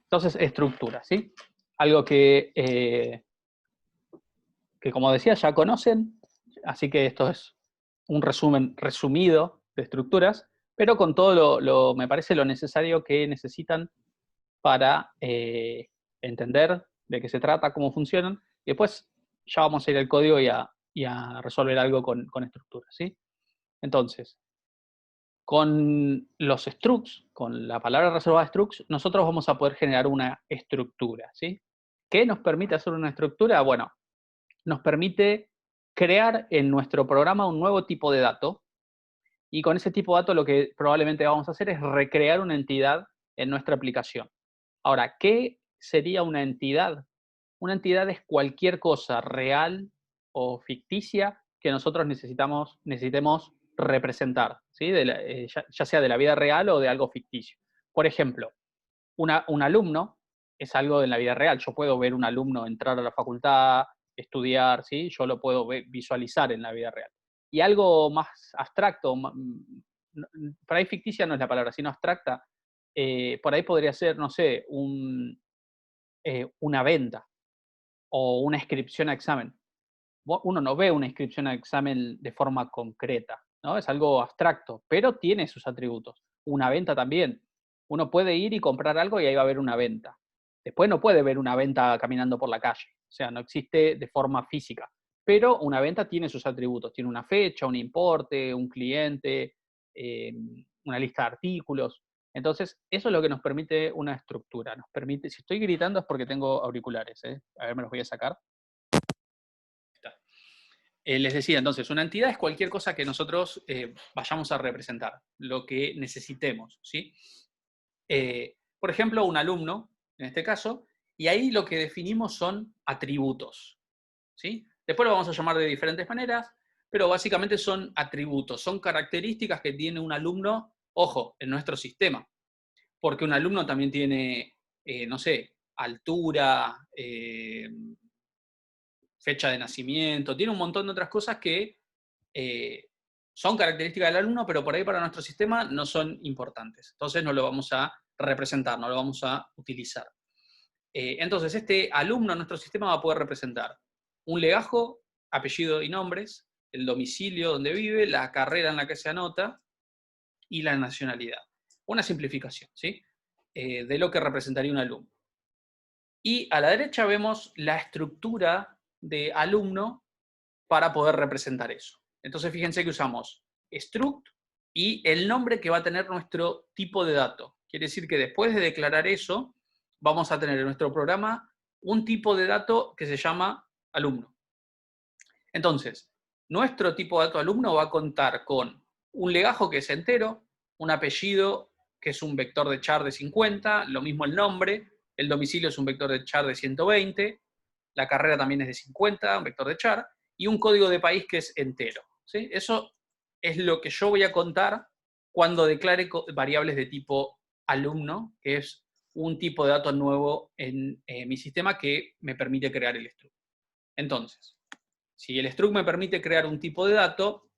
Entonces, estructura, ¿sí? Algo que como decía, ya conocen, así que esto es un resumen resumido de estructuras, pero con todo me parece lo necesario que necesitan para entender de qué se trata, cómo funcionan, y después ya vamos a ir al código y a resolver algo con estructuras, ¿sí? Entonces, con los structs, con la palabra reservada structs, nosotros vamos a poder generar una estructura, ¿sí? ¿Qué nos permite hacer una estructura? Bueno, nos permite crear en nuestro programa un nuevo tipo de dato, y con ese tipo de dato lo que probablemente vamos a hacer es recrear una entidad en nuestra aplicación. Ahora, ¿qué sería una entidad? Una entidad es cualquier cosa real o ficticia que nosotros necesitemos representar, ¿sí? Ya sea de la vida real o de algo ficticio. Por ejemplo, un alumno es algo de la vida real. Yo puedo ver un alumno entrar a la facultad, estudiar, ¿sí? Yo lo puedo visualizar en la vida real. Y algo más abstracto, por ahí ficticia no es la palabra, sino abstracta, por ahí podría ser, no sé, una venta o una inscripción a examen. Uno no ve una inscripción a examen de forma concreta, ¿no? Es algo abstracto, pero tiene sus atributos. Una venta también. Uno puede ir y comprar algo y ahí va a haber una venta. Después no puede ver una venta caminando por la calle, o sea, no existe de forma física. Pero una venta tiene sus atributos, tiene una fecha, un importe, un cliente, eh, una lista de artículos. Entonces, eso es lo que nos permite una estructura. Nos permite, si estoy gritando es porque tengo auriculares, ¿eh? A ver, me los voy a sacar. Les decía, entonces, una entidad es cualquier cosa que nosotros vayamos a representar, lo que necesitemos, ¿sí? Por ejemplo, un alumno, en este caso, y ahí lo que definimos son atributos, ¿sí? Después lo vamos a llamar de diferentes maneras, pero básicamente son atributos, son características que tiene un alumno, ojo, en nuestro sistema, porque un alumno también tiene, no sé, altura, fecha de nacimiento, tiene un montón de otras cosas que son características del alumno, pero por ahí para nuestro sistema no son importantes. Entonces no lo vamos a representar, no lo vamos a utilizar. Entonces este alumno en nuestro sistema va a poder representar un legajo, apellido y nombres, el domicilio donde vive, la carrera en la que se anota y la nacionalidad. Una simplificación, ¿sí? De lo que representaría un alumno. Y a la derecha vemos la estructura de alumno para poder representar eso. Entonces fíjense que usamos struct y el nombre que va a tener nuestro tipo de dato. Quiere decir que después de declarar eso, vamos a tener en nuestro programa un tipo de dato que se llama alumno. Entonces, nuestro tipo de dato alumno va a contar con un legajo que es entero, un apellido que es un vector de char de 50, lo mismo el nombre, el domicilio es un vector de char de 120, la carrera también es de 50, un vector de char, y un código de país que es entero, ¿sí? Eso es lo que yo voy a contar cuando declare variables de tipo alumno, que es un tipo de dato nuevo en mi sistema que me permite crear el struct. Entonces, si el struct me permite crear un tipo de dato,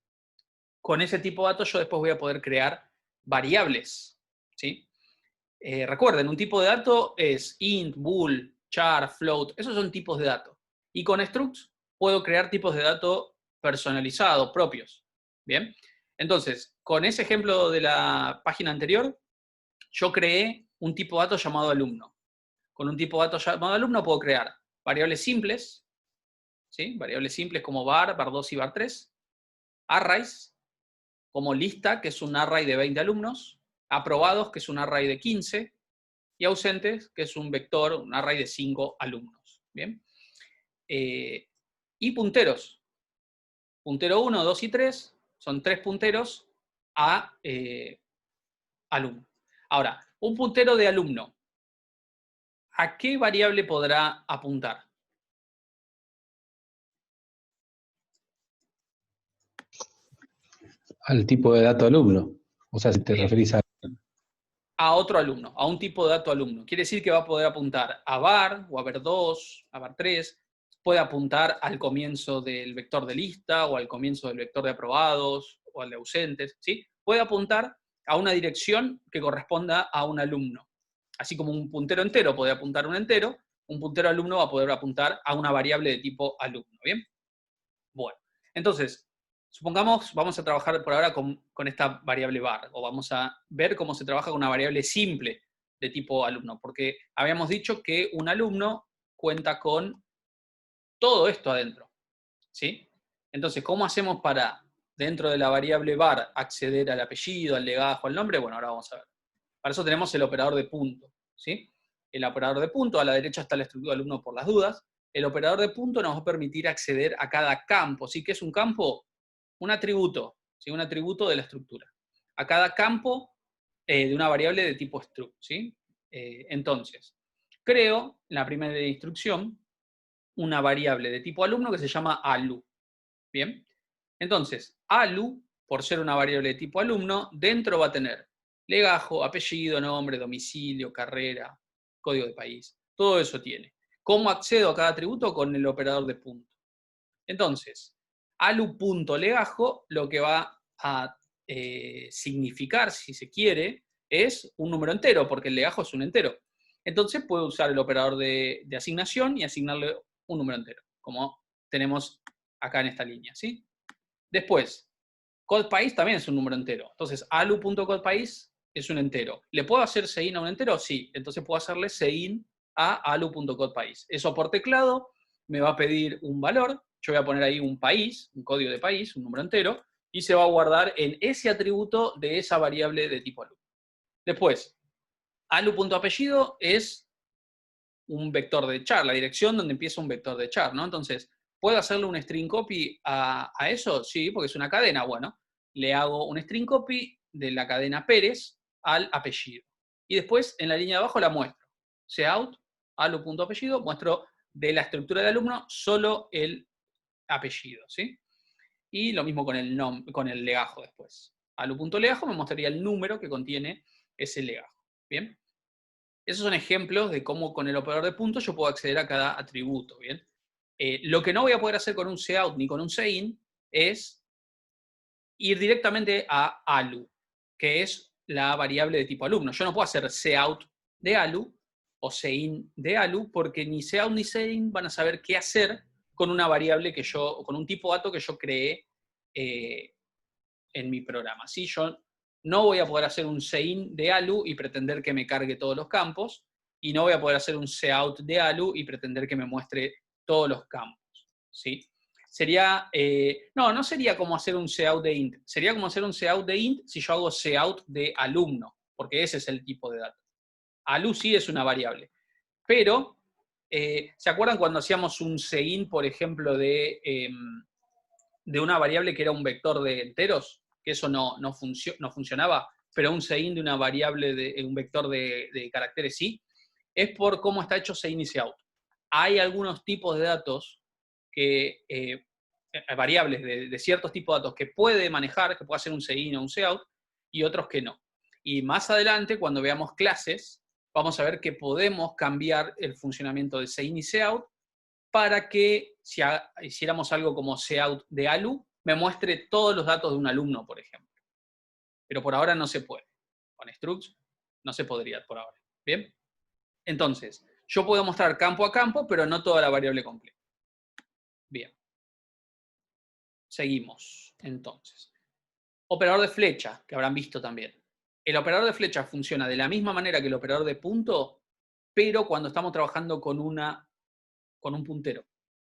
con ese tipo de datos yo después voy a poder crear variables, ¿sí? Recuerden, un tipo de dato es int, bool, char, float, esos son tipos de datos. Y con structs puedo crear tipos de datos personalizados, propios. ¿Bien? Entonces, con ese ejemplo de la página anterior, yo creé un tipo de dato llamado alumno. Con un tipo de dato llamado alumno puedo crear variables simples, ¿sí? Variables simples como var, var2 y var3, arrays, como lista, que es un array de 20 alumnos, aprobados, que es un array de 15, y ausentes, que es un vector, un array de 5 alumnos. ¿Bien? Y punteros. Puntero 1, 2 y 3 son 3 punteros a alumno. Ahora, un puntero de alumno, ¿a qué variable podrá apuntar? Al tipo de dato alumno. O sea, si te referís a otro alumno, a un tipo de dato alumno. Quiere decir que va a poder apuntar a var o a var2, a var3, puede apuntar al comienzo del vector de lista o al comienzo del vector de aprobados o al de ausentes, ¿sí? Puede apuntar a una dirección que corresponda a un alumno. Así como un puntero entero puede apuntar a un entero, un puntero alumno va a poder apuntar a una variable de tipo alumno, ¿bien? Bueno, entonces, supongamos, vamos a trabajar por ahora con esta variable var, o vamos a ver cómo se trabaja con una variable simple de tipo alumno, porque habíamos dicho que un alumno cuenta con todo esto adentro, ¿sí? Entonces, ¿cómo hacemos para, dentro de la variable var, acceder al apellido, al legajo, al nombre? Bueno, ahora vamos a ver. Para eso tenemos el operador de punto, ¿sí? El operador de punto, a la derecha está la estructura de alumno por las dudas. El operador de punto nos va a permitir acceder a cada campo, ¿sí? ¿Qué es un campo? Un atributo, ¿sí? Un atributo de la estructura. A cada campo de una variable de tipo struct, ¿sí? Entonces, creo, en la primera instrucción, una variable de tipo alumno que se llama alu, ¿bien? Entonces, alu, por ser una variable de tipo alumno, dentro va a tener legajo, apellido, nombre, domicilio, carrera, código de país. Todo eso tiene. ¿Cómo accedo a cada atributo? Con el operador de punto. Entonces, alu.legajo lo que va a significar, si se quiere, es un número entero, porque el legajo es un entero. Entonces puedo usar el operador de asignación y asignarle un número entero, como tenemos acá en esta línea, ¿sí? Después, CodePaís también es un número entero. Entonces, alu.codePaís es un entero. ¿Le puedo hacer sein a un entero? Sí. Entonces puedo hacerle sein a alu.codePaís. Eso por teclado me va a pedir un valor. Yo voy a poner ahí un país, un código de país, un número entero, y se va a guardar en ese atributo de esa variable de tipo alu. Después, alu.apellido es un vector de char, la dirección donde empieza un vector de char, ¿no? Entonces, ¿puedo hacerle un string copy a eso? Sí, porque es una cadena. Bueno, le hago un string copy de la cadena Pérez al apellido. Y después, en la línea de abajo, la muestro. Cout, alu.apellido, muestro de la estructura de alumno solo el apellido, ¿sí? Y lo mismo con el legajo después. Alu.legajo me mostraría el número que contiene ese legajo. ¿Bien? Esos son ejemplos de cómo con el operador de puntos yo puedo acceder a cada atributo, ¿bien? Lo que no voy a poder hacer con un cout ni con un sein es ir directamente a alu, que es la variable de tipo alumno. Yo no puedo hacer cout de alu o sein de alu, porque ni cout ni sein van a saber qué hacer con una variable que yo, con un tipo de dato que yo creé en mi programa. ¿Sí? Yo no voy a poder hacer un sein de alu y pretender que me cargue todos los campos, y no voy a poder hacer un cout de alu y pretender que me muestre todos los campos. ¿Sí? Sería, no sería como hacer un cout de int, sería como hacer un cout de int si yo hago cout de alumno, porque ese es el tipo de dato. Alu sí es una variable, pero, ¿se acuerdan cuando hacíamos un sein, por ejemplo, de una variable que era un vector de enteros? Que eso no funcionaba, pero un sein de una variable, de un vector de caracteres sí. Es por cómo está hecho sein y cout. Hay algunos tipos de datos que, variables de ciertos tipos de datos que puede manejar, que puede hacer un sein o un cout, y otros que no. Y más adelante, cuando veamos clases, vamos a ver que podemos cambiar el funcionamiento de sein y cout para que, si hiciéramos algo como cout de alu, me muestre todos los datos de un alumno, por ejemplo. Pero por ahora no se puede. Con structs no se podría por ahora. ¿Bien? Entonces, yo puedo mostrar campo a campo, pero no toda la variable completa. Bien. Seguimos, entonces. Operador de flecha, que habrán visto también. El operador de flecha funciona de la misma manera que el operador de punto, pero cuando estamos trabajando con un puntero.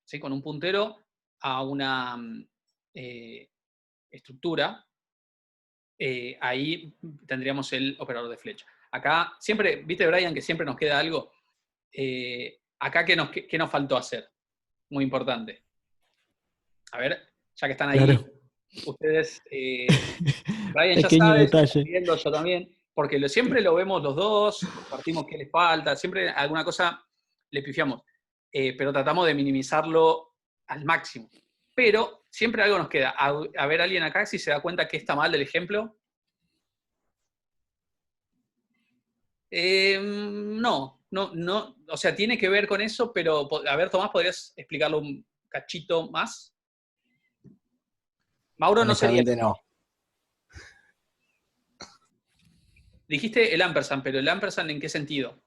¿Sí? Con un puntero a una estructura, ahí tendríamos el operador de flecha. Acá, siempre, ¿viste, Brian, que siempre nos queda algo? Acá, ¿qué nos faltó hacer? Muy importante. A ver, ya que están ahí, Claro. ustedes, Brian ya Pequeño sabe, se está detalle. viendo, yo también, porque siempre lo vemos los dos, compartimos qué les falta, siempre alguna cosa le pifiamos, pero tratamos de minimizarlo al máximo. Pero siempre algo nos queda. A ver, alguien acá si se da cuenta que está mal del ejemplo. No, o sea, tiene que ver con eso, pero a ver, Tomás, ¿podrías explicarlo un cachito más? Mauro no sería. Honestamente no. Dijiste el ampersand, pero el ampersand ¿en qué sentido?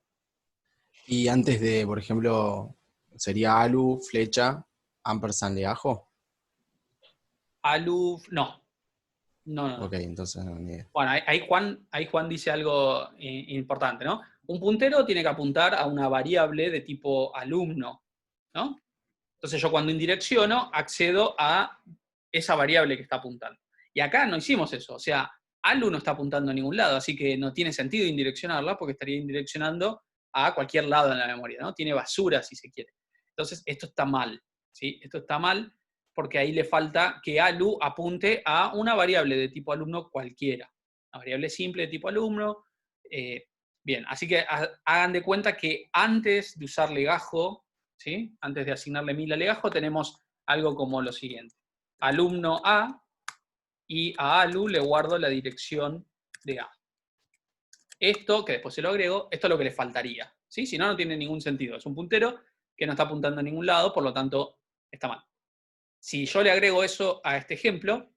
Y antes de, por ejemplo, sería alu, flecha, ampersand, legajo. Alu, no. No. Ok, entonces no, ni idea. Bueno, ahí Juan dice algo importante, ¿no? Un puntero tiene que apuntar a una variable de tipo alumno, ¿no? Entonces yo cuando indirecciono accedo a esa variable que está apuntando. Y acá no hicimos eso, o sea, alu no está apuntando a ningún lado, así que no tiene sentido indireccionarla porque estaría indireccionando a cualquier lado en la memoria, ¿no? Tiene basura si se quiere. Entonces esto está mal, ¿sí? Esto está mal porque ahí le falta que alu apunte a una variable de tipo alumno cualquiera. Una variable simple de tipo alumno. Bien, así que hagan de cuenta que antes de usar legajo, ¿sí? Antes de asignarle 1000 a legajo, tenemos algo como lo siguiente. Alumno A, y a alu le guardo la dirección de A. Esto, que después se lo agrego, esto es lo que le faltaría, ¿sí? Si no, no tiene ningún sentido. Es un puntero que no está apuntando a ningún lado, por lo tanto, está mal. Si yo le agrego eso a este ejemplo,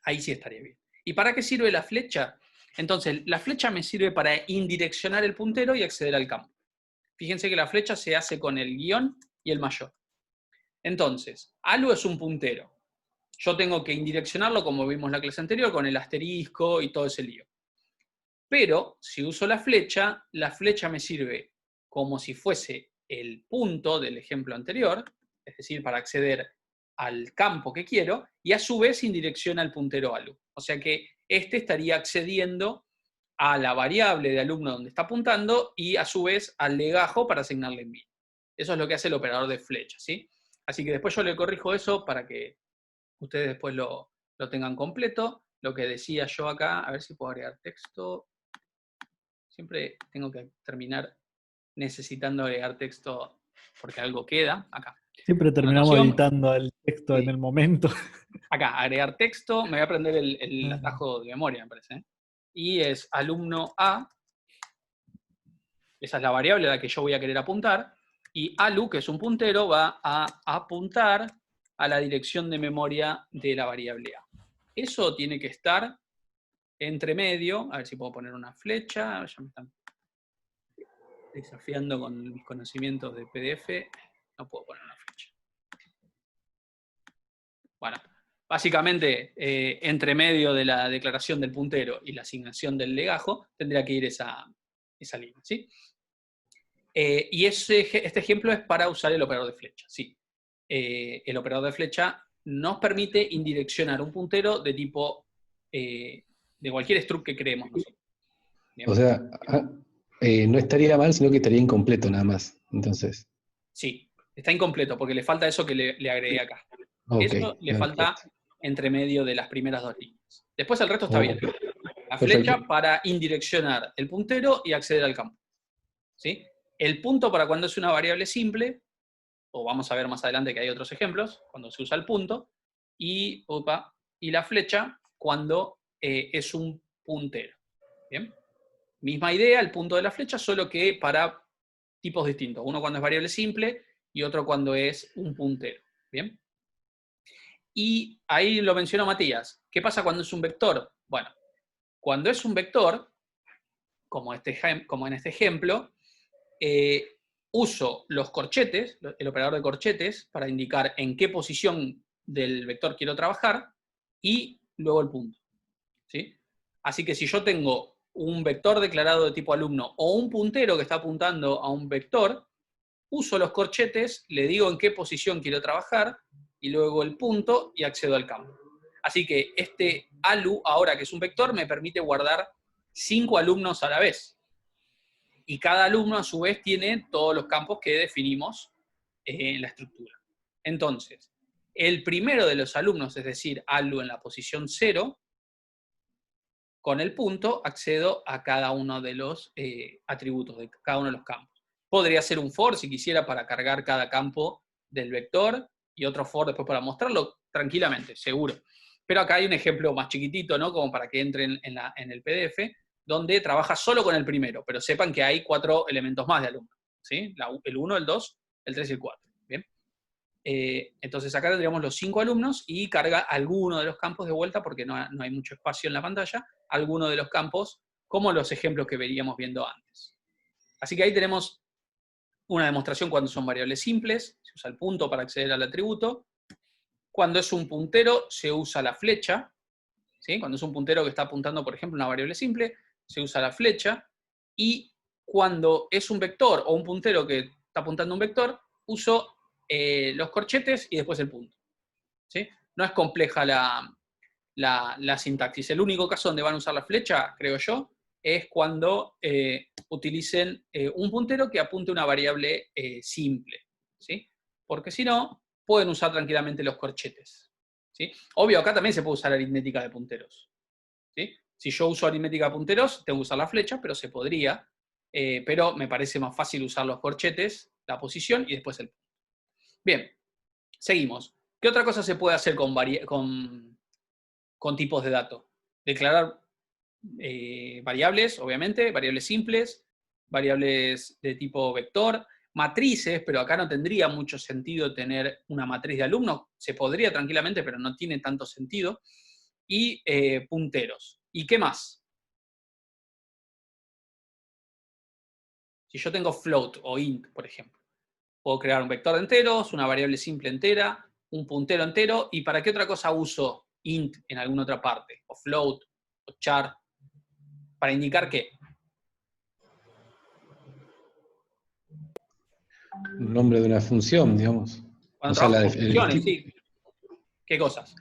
ahí sí estaría bien. ¿Y para qué sirve la flecha? Entonces, la flecha me sirve para indireccionar el puntero y acceder al campo. Fíjense que la flecha se hace con el guión y el mayor. Entonces, alu es un puntero. Yo tengo que indireccionarlo, como vimos en la clase anterior, con el asterisco y todo ese lío. Pero, si uso la flecha me sirve como si fuese el punto del ejemplo anterior, es decir, para acceder al campo que quiero, y a su vez indirecciona el puntero alu. O sea que este estaría accediendo a la variable de alumno donde está apuntando y a su vez al legajo para asignarle en 1000. Eso es lo que hace el operador de flecha, ¿sí? Así que después yo le corrijo eso para que ustedes después lo tengan completo. Lo que decía yo acá, a ver si puedo agregar texto. Siempre tengo que terminar necesitando agregar texto porque algo queda. Acá. Siempre terminamos Anotación. editando el texto en el momento. Acá, agregar texto. Me voy a aprender el atajo de memoria, me parece. Y es alumno A. Esa es la variable a la que yo voy a querer apuntar. Y alu, que es un puntero, va a apuntar a la dirección de memoria de la variable A. Eso tiene que estar entre medio. A ver si puedo poner una flecha. Ya me están desafiando con mis conocimientos de PDF. No puedo poner una flecha. Bueno, básicamente, entre medio de la declaración del puntero y la asignación del legajo, tendría que ir esa línea, ¿sí? Y este ejemplo es para usar el operador de flecha, sí. El operador de flecha nos permite indireccionar un puntero de tipo, de cualquier struct que creemos nosotros. ¿Bien? O sea, no estaría mal, sino que estaría incompleto nada más. Entonces, Sí, está incompleto porque le falta eso que le agregué acá. ok, Eso le falta entre medio de las primeras dos líneas. Después el resto está bien. La flecha Perfecto. para indireccionar el puntero y acceder al campo. ¿Sí? El punto para cuando es una variable simple, o vamos a ver más adelante que hay otros ejemplos, cuando se usa el punto, y la flecha cuando es un puntero. ¿Bien? Misma idea, el punto de la flecha, solo que para tipos distintos. Uno cuando es variable simple y otro cuando es un puntero. ¿Bien? Y ahí lo mencionó Matías. ¿Qué pasa cuando es un vector? Bueno, cuando es un vector, como en este ejemplo, uso los corchetes, el operador de corchetes, para indicar en qué posición del vector quiero trabajar, y luego el punto. ¿Sí? Así que si yo tengo un vector declarado de tipo alumno o un puntero que está apuntando a un vector, uso los corchetes, le digo en qué posición quiero trabajar, y luego el punto y accedo al campo. Así que este alu, ahora que es un vector, me permite guardar 5 alumnos a la vez. Y cada alumno a su vez tiene todos los campos que definimos en la estructura. Entonces, el primero de los alumnos, es decir, alu en la posición 0, con el punto accedo a cada uno de los atributos, de cada uno de los campos. Podría ser un for si quisiera para cargar cada campo del vector y otro for después para mostrarlo tranquilamente, seguro. Pero acá hay un ejemplo más chiquitito, ¿no? Como para que entren en el PDF, donde trabaja solo con el primero, pero sepan que hay 4 elementos más de alumno, ¿sí? El 1, el 2, el 3 y el 4. ¿Bien? Entonces acá tendríamos los 5 alumnos y carga alguno de los campos de vuelta porque no hay mucho espacio en la pantalla, alguno de los campos como los ejemplos que veníamos viendo antes. Así que ahí tenemos una demostración cuando son variables simples, se usa el punto para acceder al atributo. Cuando es un puntero, se usa la flecha. ¿Sí? Cuando es un puntero que está apuntando, por ejemplo, una variable simple, se usa la flecha. Y cuando es un vector o un puntero que está apuntando un vector, uso los corchetes y después el punto. ¿Sí? No es compleja la sintaxis. El único caso donde van a usar la flecha, creo yo, es cuando utilicen un puntero que apunte una variable simple. ¿Sí? Porque si no, pueden usar tranquilamente los corchetes. ¿Sí? Obvio, acá también se puede usar aritmética de punteros. ¿Sí? Si yo uso aritmética de punteros, tengo que usar la flecha, pero se podría. Pero me parece más fácil usar los corchetes, la posición y después el punto. Bien, seguimos. ¿Qué otra cosa se puede hacer con tipos de datos? Declarar variables, obviamente, variables simples, variables de tipo vector, matrices, pero acá no tendría mucho sentido tener una matriz de alumnos. Se podría tranquilamente, pero no tiene tanto sentido. Y punteros. ¿Y qué más? Si yo tengo float o int, por ejemplo, puedo crear un vector de enteros, una variable simple entera, un puntero entero, ¿y para qué otra cosa uso int en alguna otra parte? O float, o char, ¿para indicar qué? Un nombre de una función, digamos. O Cuando sea, trabajo con funciones, tipo. sí. ¿Qué cosas?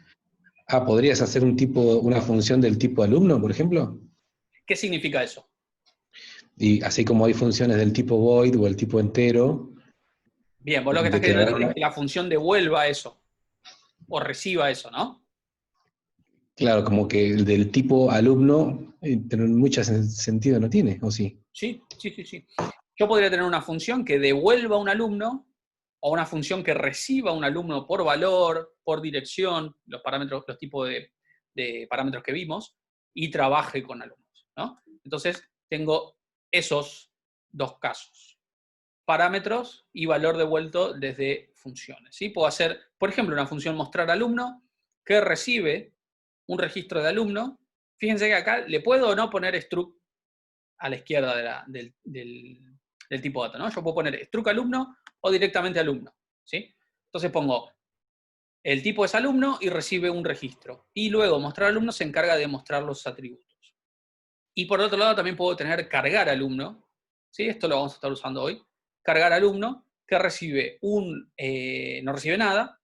¿Podrías hacer una función del tipo alumno, por ejemplo? ¿Qué significa eso? Y así como hay funciones del tipo void o el tipo entero, Bien, vos lo que estás queriendo declarar decir es que la función devuelva eso, o reciba eso, ¿no? claro, como que el del tipo alumno, pero en mucho sentido no tiene, ¿o sí? Sí, sí, sí, sí. Yo podría tener una función que devuelva a un alumno, o una función que reciba a un alumno por valor, por dirección, los parámetros, los tipos de parámetros que vimos, y trabaje con alumnos, ¿no? Entonces, tengo esos dos casos. Parámetros y valor devuelto desde funciones, ¿sí? Puedo hacer, por ejemplo, una función mostrar alumno que recibe un registro de alumno. Fíjense que acá le puedo o no poner struct a la izquierda del tipo dato, ¿no? Yo puedo poner struct alumno o directamente alumno, ¿sí? Entonces pongo el tipo es alumno y recibe un registro. Y luego mostrar alumno se encarga de mostrar los atributos. Y por otro lado también puedo tener cargar alumno, ¿sí? Esto lo vamos a estar usando hoy. Cargar alumno que recibe no recibe nada,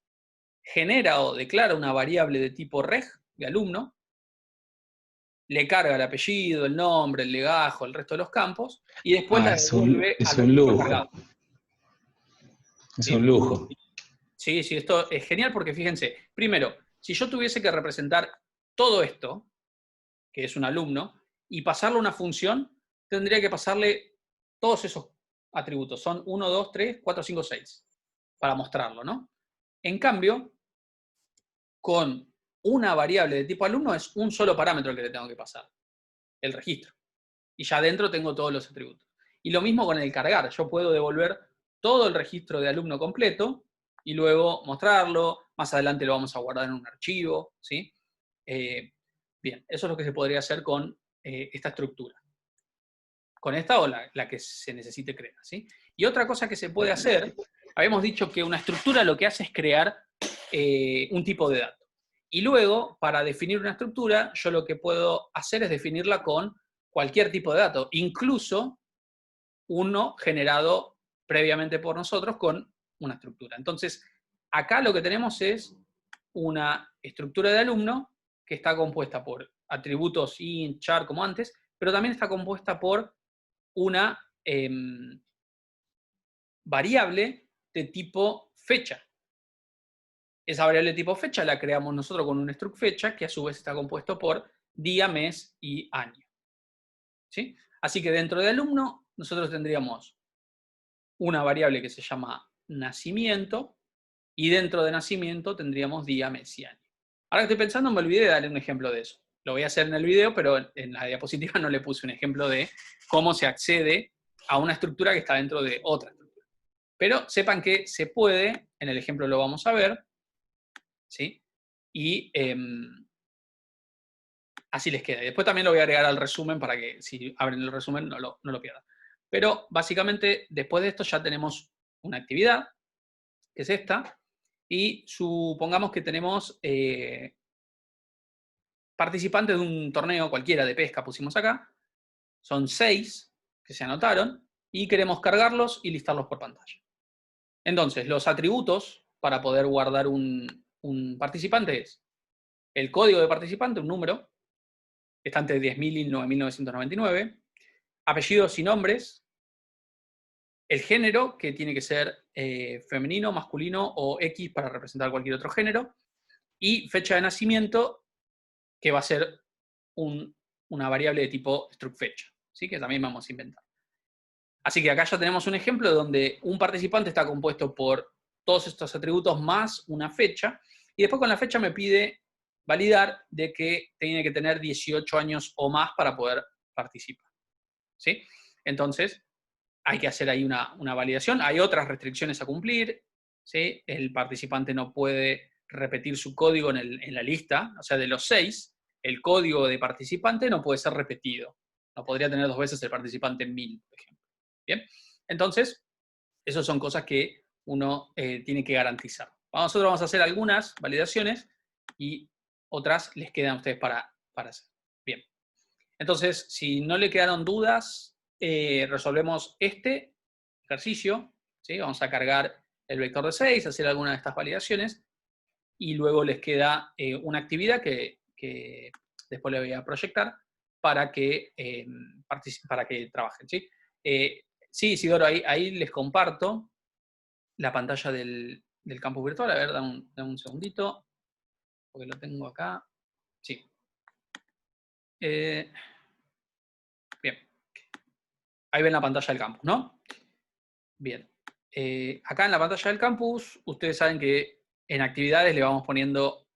genera o declara una variable de tipo reg de alumno, le carga el apellido, el nombre, el legajo, el resto de los campos, y después la devuelve Es al un registro lujo. cargado. Es ¿Sí? un lujo. Sí, sí, esto es genial porque fíjense, primero, si yo tuviese que representar todo esto, que es un alumno, y pasarle una función, tendría que pasarle todos esos atributos. Son 1, 2, 3, 4, 5, 6, para mostrarlo, ¿no? En cambio, con una variable de tipo alumno es un solo parámetro el que le tengo que pasar, el registro. Y ya adentro tengo todos los atributos. Y lo mismo con el cargar. Yo puedo devolver todo el registro de alumno completo y luego mostrarlo. Más adelante lo vamos a guardar en un archivo, ¿sí? Bien, eso es lo que se podría hacer con esta estructura. Con esta o la que se necesite crear, ¿sí? Y otra cosa que se puede hacer, habíamos dicho que una estructura lo que hace es crear un tipo de dato. Y luego, para definir una estructura, yo lo que puedo hacer es definirla con cualquier tipo de dato, incluso uno generado previamente por nosotros con una estructura. Entonces, acá lo que tenemos es una estructura de alumno que está compuesta por atributos int, char, como antes, pero también está compuesta por una variable de tipo fecha. Esa variable de tipo fecha la creamos nosotros con un struct fecha, que a su vez está compuesto por día, mes y año. ¿Sí? Así que dentro de alumno, nosotros tendríamos una variable que se llama nacimiento, y dentro de nacimiento tendríamos día, mes y año. Ahora que estoy pensando, me olvidé de darle un ejemplo de eso. Lo voy a hacer en el video, pero en la diapositiva no le puse un ejemplo de cómo se accede a una estructura que está dentro de otra estructura. Pero sepan que se puede, en el ejemplo lo vamos a ver, ¿sí? Y así les queda. Y después también lo voy a agregar al resumen para que si abren el resumen no lo pierdan. Pero básicamente después de esto ya tenemos una actividad, que es esta, y supongamos que tenemos participantes de un torneo cualquiera de pesca, pusimos acá, son 6 que se anotaron, y queremos cargarlos y listarlos por pantalla. Entonces, los atributos para poder guardar un participante es el código de participante, un número, está entre 10.000 y 9.999, apellidos y nombres, el género, que tiene que ser femenino, masculino o X para representar cualquier otro género, y fecha de nacimiento, que va a ser una variable de tipo struct fecha, ¿sí? Que también vamos a inventar. Así que acá ya tenemos un ejemplo donde un participante está compuesto por todos estos atributos más una fecha, y después con la fecha me pide validar de que tiene que tener 18 años o más para poder participar, ¿sí? Entonces, hay que hacer ahí una validación. Hay otras restricciones a cumplir, ¿sí? El participante no puede repetir su código en la lista, o sea, de los 6, el código de participante no puede ser repetido. No podría tener 2 veces el participante en 1000, por ejemplo. ¿Bien? Entonces, esas son cosas que uno tiene que garantizar. Nosotros vamos a hacer algunas validaciones y otras les quedan a ustedes para hacer. Bien. Entonces, si no le quedaron dudas, resolvemos este ejercicio, ¿sí? Vamos a cargar el vector de 6, hacer alguna de estas validaciones, y luego les queda una actividad que después le voy a proyectar para que trabajen, ¿sí? Sí, Isidoro, ahí les comparto la pantalla del campus virtual. A ver, dame un segundito, porque lo tengo acá. Sí. Bien. Ahí ven la pantalla del campus, ¿no? Bien. Acá en la pantalla del campus, ustedes saben que en actividades le vamos poniendo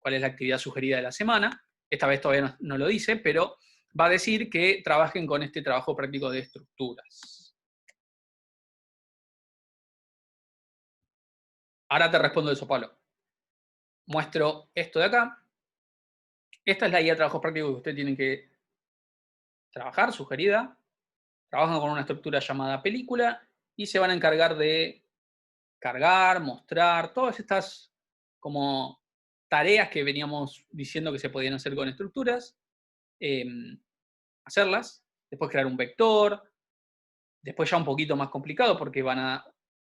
cuál es la actividad sugerida de la semana. Esta vez todavía no lo dice, pero va a decir que trabajen con este trabajo práctico de estructuras. Ahora te respondo eso, Pablo. Muestro esto de acá. Esta es la guía de trabajo práctico que ustedes tienen que trabajar, sugerida. Trabajan con una estructura llamada película y se van a encargar de cargar, mostrar, todas estas como tareas que veníamos diciendo que se podían hacer con estructuras, hacerlas, después crear un vector, después ya un poquito más complicado porque van a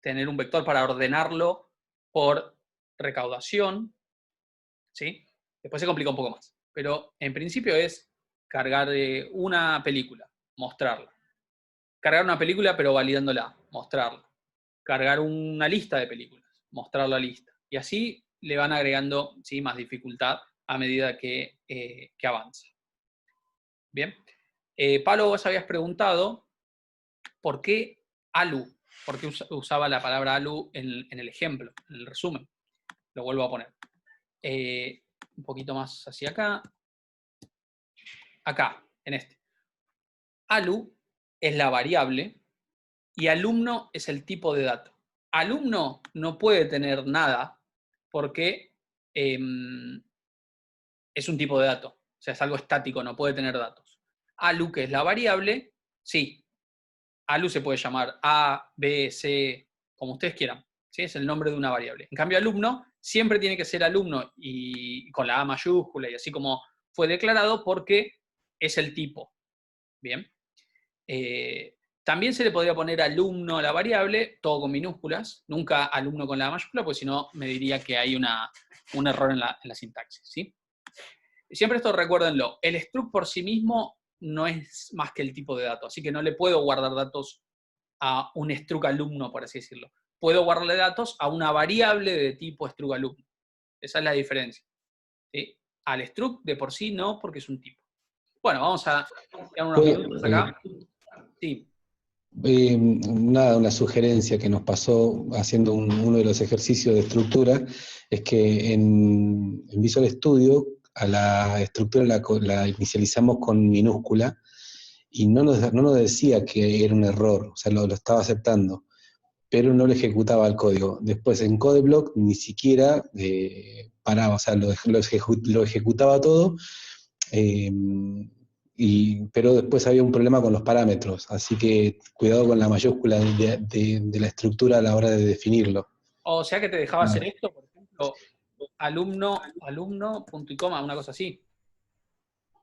tener un vector para ordenarlo por recaudación, ¿sí? Después se complica un poco más, pero en principio es cargar una película, mostrarla. Cargar una película pero validándola, mostrarla. Cargar una lista de películas, mostrar la lista. Y así le van agregando, ¿sí?, más dificultad a medida que avanza. Bien. Pablo, vos habías preguntado por qué ALU, por qué usaba la palabra ALU en el ejemplo, en el resumen. Lo vuelvo a poner. Un poquito más hacia acá. Acá, en este. ALU es la variable y alumno es el tipo de dato. Alumno no puede tener nada porque es un tipo de dato. O sea, es algo estático, no puede tener datos. ALU, que es la variable, sí. ALU se puede llamar A, B, C, como ustedes quieran. ¿Sí? Es el nombre de una variable. En cambio, alumno siempre tiene que ser alumno y con la A mayúscula y así como fue declarado porque es el tipo. Bien. También se le podría poner alumno a la variable, todo con minúsculas, nunca alumno con la mayúscula, porque si no me diría que hay un error en la sintaxis, ¿sí? Siempre esto recuérdenlo, el struct por sí mismo no es más que el tipo de dato, así que no le puedo guardar datos a un struct alumno, por así decirlo. Puedo guardarle datos a una variable de tipo struct alumno. Esa es la diferencia, ¿sí? Al struct de por sí no, porque es un tipo. Bueno, vamos a quedar unos minutos acá. Sí. Una sugerencia que nos pasó haciendo uno de los ejercicios de estructura es que en Visual Studio a la estructura la inicializamos con minúscula y no nos decía que era un error, o sea, lo estaba aceptando, pero no lo ejecutaba el código. Después en CodeBlock ni siquiera paraba, o sea, lo ejecutaba todo Eh, pero después había un problema con los parámetros, así que cuidado con la mayúscula de la estructura a la hora de definirlo. O sea que te dejaba hacer Ah, esto, por ejemplo, alumno, punto y coma, una cosa así.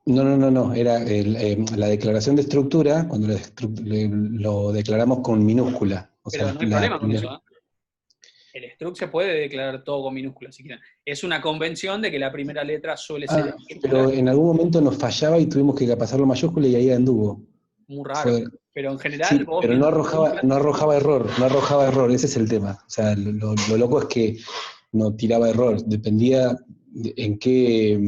no, era la declaración de estructura, cuando lo declaramos con minúscula. O Pero sea, no hay problema con eso, ¿eh? El struct se puede declarar todo con minúsculas, si quieren. Es una convención de que la primera letra suele ser pero minúscula. en algún momento nos fallaba y tuvimos que pasarlo a mayúscula y ahí anduvo. Muy raro. Fue, Pero en general, sí, vos pero no mientras arrojaba, no arrojaba error, no arrojaba error, ese es el tema. O sea, lo loco es que no tiraba error, dependía en qué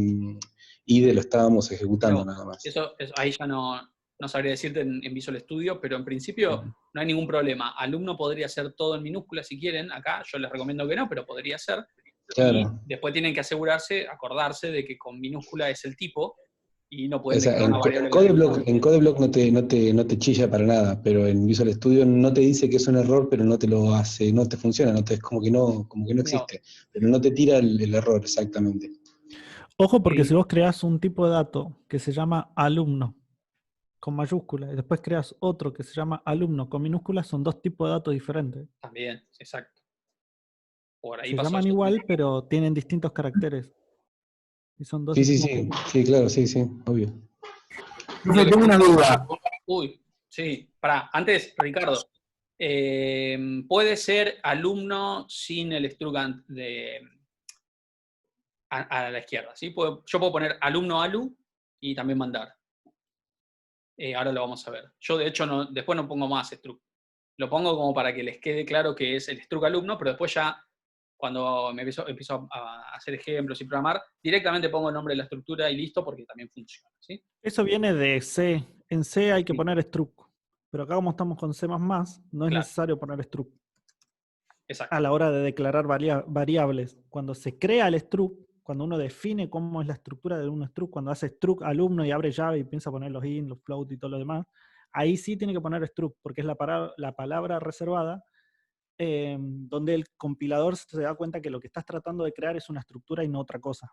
IDE lo estábamos ejecutando pero nada más. eso ahí ya no sabría decirte en Visual Studio, pero en principio no hay ningún problema. Alumno podría hacer todo en minúsculas si quieren. Acá yo les recomiendo que no, pero podría ser. Y Claro. después tienen que acordarse de que con minúscula es el tipo y no O pueden sea, declarar una variable. En CodeBlock no te chilla para nada, pero en Visual Studio no te dice que es un error, pero no te lo hace, no te funciona, es como que no No, existe, pero no te tira el error exactamente. Ojo, porque sí, si vos creás un tipo de dato que se llama alumno con mayúscula y después creas otro que se llama alumno con minúsculas, son dos tipos de datos diferentes. también, exacto. Por ahí Se pasó llaman eso. igual, pero tienen distintos caracteres. Y son dos Sí, distintos tipos. sí, claro, sí, obvio. Lo Profe, que tengo una duda. Uy, sí, pará. Antes, Ricardo, puede ser alumno sin el struct a la izquierda, ¿sí? Yo puedo poner alumno alu y también mandar. Ahora lo vamos a ver. Yo, de hecho, después no pongo más struct. Lo pongo como para que les quede claro que es el struct alumno, pero después ya, cuando me empiezo a hacer ejemplos y programar, directamente pongo el nombre de la estructura y listo, porque también funciona, ¿sí? Eso viene de C. En C hay que Sí, poner struct. Pero acá como estamos con C++, no es claro, necesario poner struct. exacto. A la hora de declarar variables. Cuando se crea el struct, cuando uno define cómo es la estructura de un struct, cuando hace struct alumno y abre llave y piensa poner los in, los float y todo lo demás, ahí sí tiene que poner struct, porque es la palabra reservada, donde el compilador se da cuenta que lo que estás tratando de crear es una estructura y no otra cosa.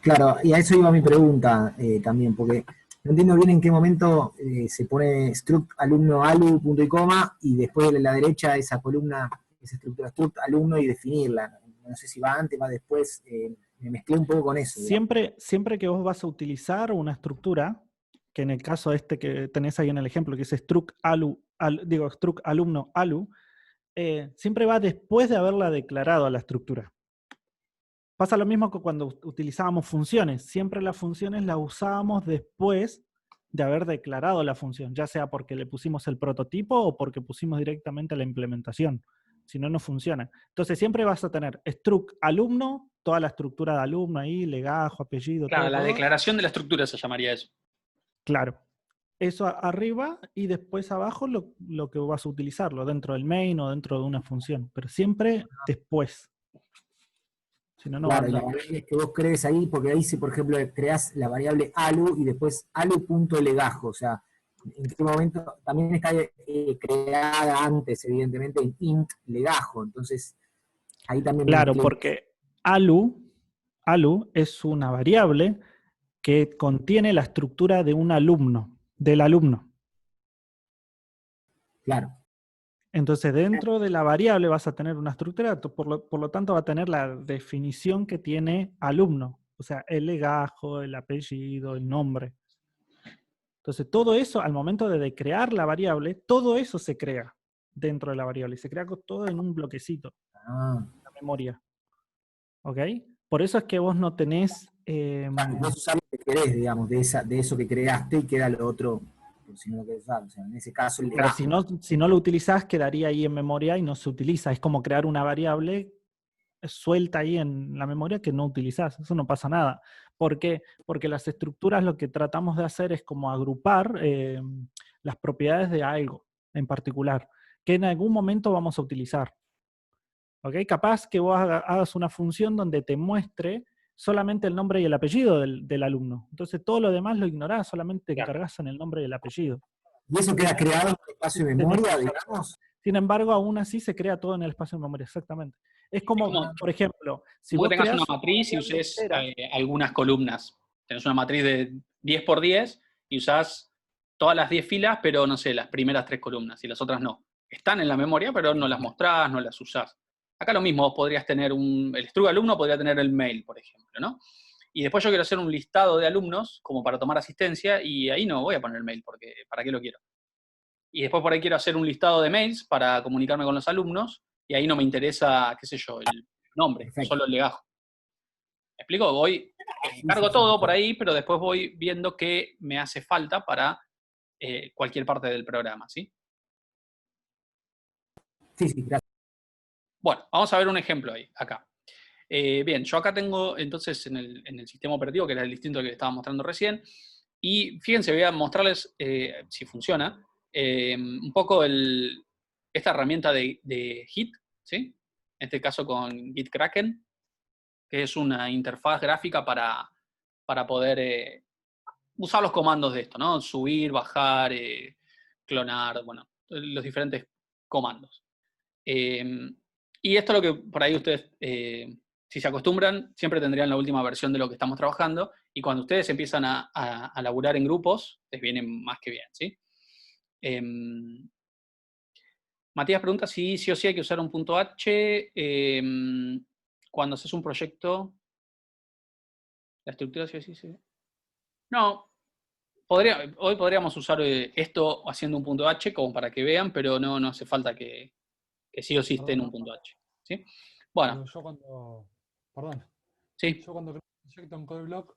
Claro, y a eso iba mi pregunta también, porque no entiendo bien en qué momento se pone struct alumno alu, punto y coma, y después de la derecha esa columna, esa estructura struct alumno y definirla. No sé si va antes, va después, me mezclé un poco con eso. Siempre que vos vas a utilizar una estructura, que en el caso este que tenés ahí en el ejemplo, que es struct struct alumno alu, siempre va después de haberla declarado a la estructura. Pasa lo mismo que cuando utilizábamos funciones. Siempre las funciones las usábamos después de haber declarado la función, ya sea porque le pusimos el prototipo o porque pusimos directamente la implementación. Si no, no funciona. Entonces siempre vas a tener struct alumno, toda la estructura de alumno ahí, legajo, apellido, Claro, la todo. declaración de la estructura se llamaría eso. Claro. Eso arriba y después abajo lo que vas a utilizarlo, dentro del main o dentro de una función. Pero siempre después. Si no, no va a Claro, y la andar. variable que vos crees ahí, porque ahí si por ejemplo creás la variable alu y después alu.legajo, o sea, en qué momento también está creada antes, evidentemente, en int legajo, entonces ahí también me Claro, mezclé. porque alu es una variable que contiene la estructura de un alumno, del alumno. Claro. Entonces, dentro de la variable vas a tener una estructura, por lo tanto va a tener la definición que tiene alumno, o sea, el legajo, el apellido, el nombre. Entonces, todo eso, al momento de crear la variable, todo eso se crea dentro de la variable, y se crea todo en un bloquecito, la memoria. ¿Ok? Por eso es que vos no tenés... Vos usás lo que querés, digamos, de eso que creaste y queda lo otro, si no lo querés usar. O sea, en ese caso el Claro, legajo. si no lo utilizás, quedaría ahí en memoria y no se utiliza. Es como crear una variable suelta ahí en la memoria que no utilizás. Eso no pasa nada. ¿Por qué? Porque las estructuras lo que tratamos de hacer es como agrupar las propiedades de algo en particular, que en algún momento vamos a utilizar. ¿Ok? Capaz que vos hagas una función donde te muestre solamente el nombre y el apellido del alumno. Entonces todo lo demás lo ignorás, solamente te encargás en el nombre y el apellido. ¿Y eso queda creado en un espacio de memoria, digamos? Sin embargo, aún así se crea todo en el espacio de memoria, exactamente. Es como, por ejemplo, si como vos que tengas creás una matriz y variable uses entera, algunas columnas. Tenés una matriz de 10 por 10 y usás todas las 10 filas, pero no sé, las primeras 3 columnas y las otras no. Están en la memoria, pero no las mostrás, no las usás. Acá lo mismo, vos podrías tener el Strug alumno podría tener el mail, por ejemplo, ¿no? Y después yo quiero hacer un listado de alumnos como para tomar asistencia y ahí no voy a poner el mail porque ¿para qué lo quiero? Y después por ahí quiero hacer un listado de mails para comunicarme con los alumnos y ahí no me interesa, qué sé yo, el nombre, Perfecto. solo el legajo. ¿Me explico? Voy, cargo Sí. todo por ahí, pero después voy viendo qué me hace falta para cualquier parte del programa, ¿sí? Sí, gracias. Bueno, vamos a ver un ejemplo ahí, acá. Bien, yo acá tengo entonces en el sistema operativo, que era el distinto que estaba mostrando recién, y fíjense, voy a mostrarles si funciona, un poco esta herramienta de Git, ¿sí? En este caso con Git Kraken, que es una interfaz gráfica para poder usar los comandos de esto, ¿no? Subir, bajar, clonar, bueno, los diferentes comandos. Y esto es lo que por ahí ustedes, si se acostumbran, siempre tendrían la última versión de lo que estamos trabajando, y cuando ustedes empiezan a laburar en grupos, les viene más que bien, ¿sí? Matías pregunta si sí o sí hay que usar un punto H cuando haces un proyecto. La estructura sí o sí, sí. No, hoy podríamos usar esto haciendo un punto H como para que vean, pero no hace falta que sí o sí esté en un punto H. ¿Sí? Bueno, Pero yo cuando, perdón, sí. yo cuando creo un proyecto en CodeBlock,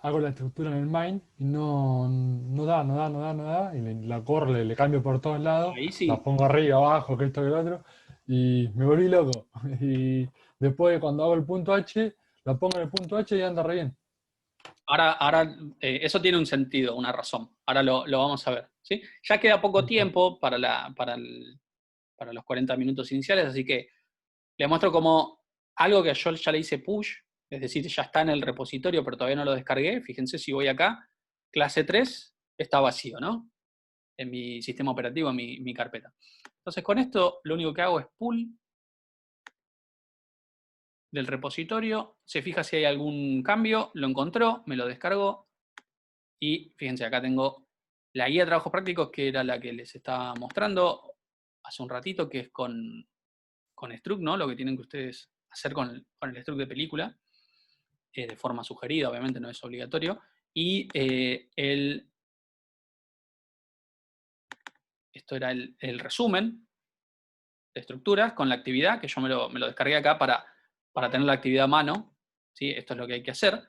hago la estructura en el main y no da, y la corro, le cambio por todos lados, Ahí la sí. pongo arriba, abajo, que esto, que lo otro, y me volví loco. Y después cuando hago el punto H, la pongo en el punto H y anda re bien. Ahora eso tiene un sentido, una razón. Ahora lo vamos a ver. ¿Sí? Ya queda poco tiempo para los 40 minutos iniciales, así que les muestro como algo que yo ya le hice push, es decir, ya está en el repositorio, pero todavía no lo descargué. Fíjense si voy acá, clase 3 está vacío, ¿no? En mi sistema operativo, en mi carpeta. Entonces con esto lo único que hago es pull del repositorio, se fija si hay algún cambio, lo encontró, me lo descargó, y fíjense, acá tengo la guía de trabajos prácticos, que era la que les estaba mostrando hace un ratito, que es con Struct, ¿no? Lo que tienen que ustedes hacer con el Struct de película, de forma sugerida, obviamente no es obligatorio, y esto era el resumen de estructuras con la actividad, que yo me lo descargué acá para tener la actividad a mano, ¿sí? Esto es lo que hay que hacer.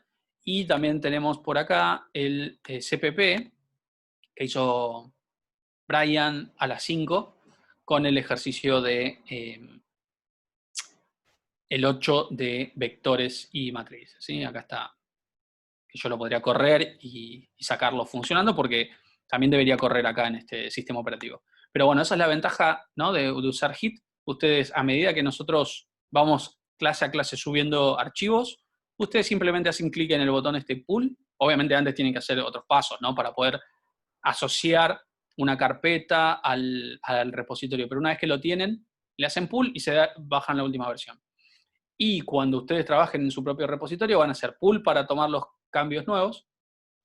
Y también tenemos por acá el CPP, que hizo Brian a las 5, con el ejercicio de el 8 de vectores y matrices, ¿sí? Acá está, que yo lo podría correr y sacarlo funcionando, porque también debería correr acá en este sistema operativo. Pero bueno, esa es la ventaja, ¿no? de usar Git. Ustedes, a medida que nosotros vamos clase a clase subiendo archivos, ustedes simplemente hacen clic en el botón pull. Obviamente antes tienen que hacer otros pasos, ¿no? Para poder asociar una carpeta al repositorio. Pero una vez que lo tienen, le hacen pull y bajan la última versión. Y cuando ustedes trabajen en su propio repositorio, van a hacer pull para tomar los cambios nuevos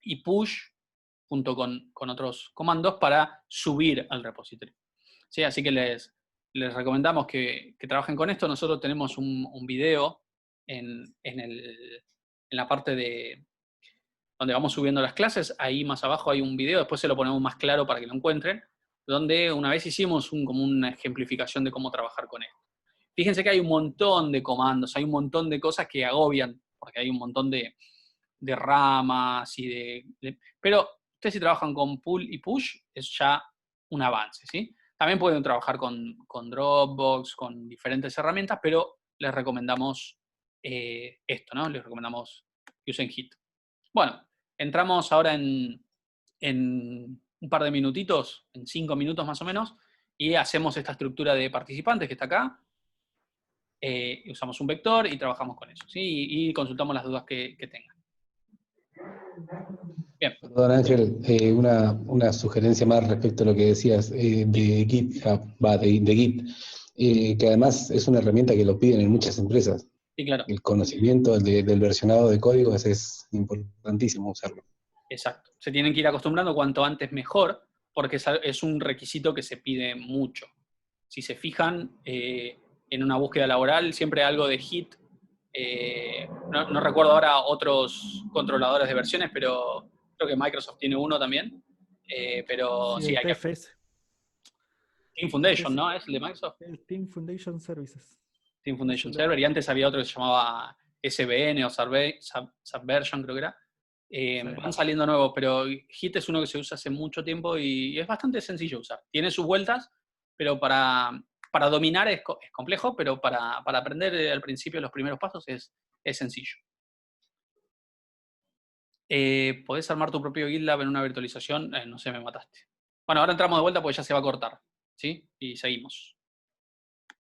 y push junto con otros comandos para subir al repositorio. ¿Sí? Así que les recomendamos que trabajen con esto. Nosotros tenemos un video en la parte de donde vamos subiendo las clases. Ahí más abajo hay un video, después se lo ponemos más claro para que lo encuentren, donde una vez hicimos como una ejemplificación de cómo trabajar con esto. Fíjense que hay un montón de comandos, hay un montón de cosas que agobian, porque hay un montón de ramas pero ustedes si trabajan con pull y push, es ya un avance, ¿sí? También pueden trabajar con Dropbox, con diferentes herramientas, pero les recomendamos esto, ¿no? Les recomendamos que usen Git. Bueno, entramos ahora en un par de minutitos, en 5 minutos más o menos, y hacemos esta estructura de participantes que está acá. Usamos un vector y trabajamos con eso, ¿sí? Y consultamos las dudas que tengan. Bien. Perdón, Ángel, una sugerencia más respecto a lo que decías de GitHub, de Git, que además es una herramienta que lo piden en muchas empresas. Sí, claro. El conocimiento del versionado de código es importantísimo usarlo. Exacto. Se tienen que ir acostumbrando cuanto antes mejor, porque es un requisito que se pide mucho. Si se fijan, en una búsqueda laboral siempre hay algo de Git. No recuerdo ahora otros controladores de versiones, pero creo que Microsoft tiene uno también. Pero sí, el hay que... TFS. Team Foundation, ¿no? ¿Es el de Microsoft? El Team Foundation Services. Team Foundation Server. Y antes había otro que se llamaba SVN o Subversion, creo que era. Van saliendo nuevos, pero Git es uno que se usa hace mucho tiempo y es bastante sencillo de usar. Tiene sus vueltas, pero para dominar es complejo, pero para aprender al principio los primeros pasos es sencillo. ¿Podés armar tu propio GitLab en una virtualización? No sé, me mataste. Bueno, ahora entramos de vuelta porque ya se va a cortar, ¿sí? Y seguimos.